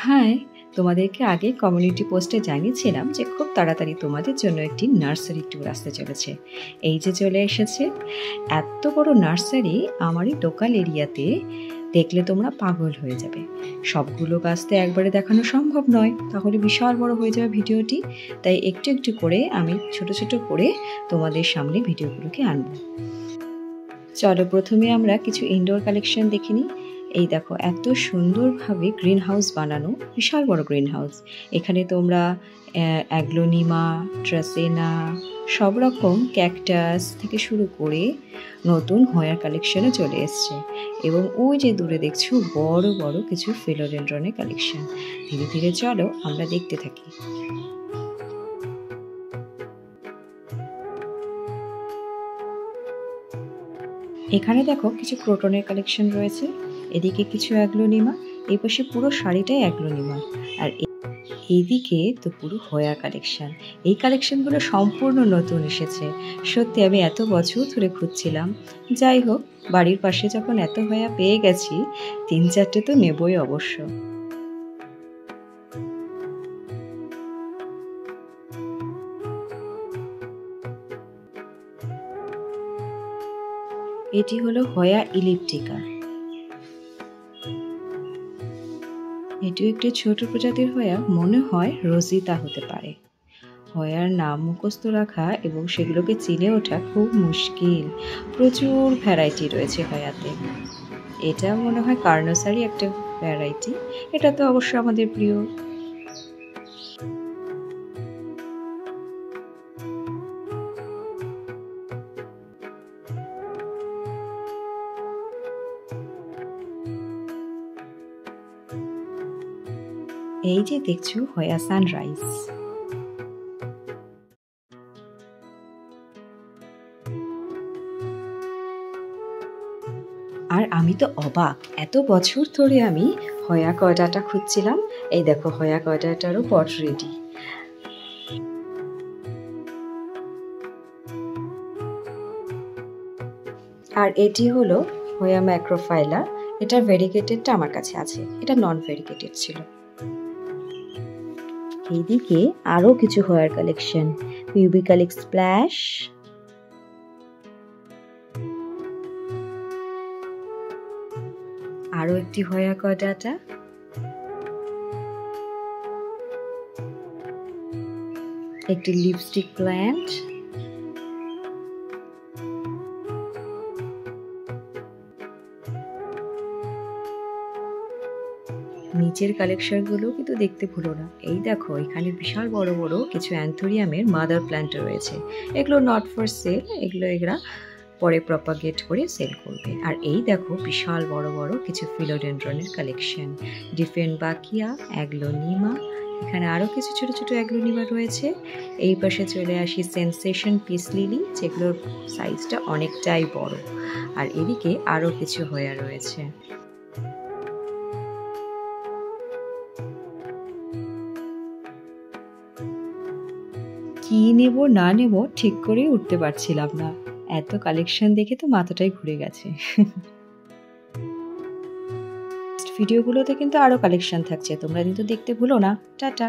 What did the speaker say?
High, তোমাদেরকে আগে community পোস্টে জানিয়েছিলাম যে খুব তাড়াতাড়ি তোমাদের জন্য একটি নার্সারি ট্যুর আসতে চলেছে। এই যে চলে এসেছে। এত বড় নার্সারি আমারই লোকাল এরিয়াতে, দেখলে তোমরা পাগল হয়ে যাবে। সবগুলো গাছ তো একবারে দেখানো সম্ভব নয়, তাহলে বিশাল বড় হয়ে যাবে ভিডিওটি। তাই একটু একটু করে আমি ছোট ছোট করে তোমাদের সামনে ভিডিওগুলোকে আনবো। চলো প্রথমে আমরা কিছু ইনডোর কালেকশন দেখে নিই। এই দেখো, এত সুন্দরভাবে গ্রিন হাউস বানানো, বিশাল বড় গ্রিন হাউস। এখানে তোমরা অ্যাগ্লোনিমা, ট্রাসেনা, সব রকম ক্যাকটাস থেকে শুরু করে নতুন হোয়ার কালেকশনে চলে এসছে। এবং ওই যে দূরে দেখছো বড় বড় কিছু ফিলোডেন্ড্রনের কালেকশন। ধীরে ধীরে চলো আমরা দেখতে থাকি। এখানে দেখো কিছু ক্রোটনের কালেকশন রয়েছে, এদিকে কিছু অ্যাগ্লোনিমা, এই পাশে পুরো শাড়িটাই অ্যাগ্লোনিমা, আর এইদিকে তো পুরো হোয়া কালেকশন। এই কালেকশনগুলো সম্পূর্ণ নতুন এসেছে। সত্যি আমি এত বছর ধরে খুঁজছিলাম। যাই হোক, বাড়ির পাশে যখন এত হোয়া পেয়ে গেছি, 3-4টে তো নেবই অবশ্য। এটি হলো হোয়া ইলিপ্টিকা। এটিও একটি ছোট প্রজাতির হোয়া, মনে হয় রোজিতা হতে পারে। হোয়ার নাম মুখস্থ রাখা এবং সেগুলোকে চিনে ওঠা খুব মুশকিল। প্রচুর ভ্যারাইটি রয়েছে হোয়াতে। এটা মনে হয় কার্নোসারি একটা ভ্যারাইটি। এটা তো অবশ্য আমাদের প্রিয়। এই যে দেখছো হোয়া সানরাইজ। আর আমি তো অবাক, এত বছর ধরে আমি হোয়া কয়ডাটা খুঁজছিলাম। এই দেখো হোয়া কয়ডাটারও পট রেডি। আর এটি হলো হোয়া ম্যাক্রোফাইলা। এটার ভেরিগেটেডটা আমার কাছে আছে, এটা নন ভেরিগেটেড ছিল। এইদিকে আরো কিছু হোয়ার কালেকশন, পিউবিকালিক স্প্ল্যাশ, আরো একটি হোয়া কয়ডাটা, একটি লিপস্টিক প্ল্যান্ট, নিচের কালেকশনগুলো কিন্তু দেখতে ভুলো না। এই দেখো, এখানে বিশাল বড় বড় কিছু অ্যান্থোরিয়ামের মাদার প্ল্যান্ট রয়েছে। এগুলো নট ফর সেল, এরা পরে প্রপাগেট করে সেল করবে। আর এই দেখো বিশাল বড় বড় কিছু ফিলোডেন্ড্রনের কালেকশন, ডিফেনবাকিয়া, অ্যাগ্লোনিমা। এখানে আরও কিছু ছোট ছোট অ্যাগ্লোনিমা রয়েছে। এই পাশে চলে আসি সেন্সেশন পিস লিলি, যেগুলোর সাইজটা অনেকটাই বড়। আর এদিকে আরও কিছু হোয়া রয়েছে। কি নেব না নেব ঠিক করে উঠতে পারছিলাম না। এত কালেকশন দেখে তো মাথাটাই ঘুরে গেছে। ভিডিওগুলোতে কিন্তু আরো কালেকশন থাকছে, তোমরা কিন্তু দেখতে ভুলো না। টাটা।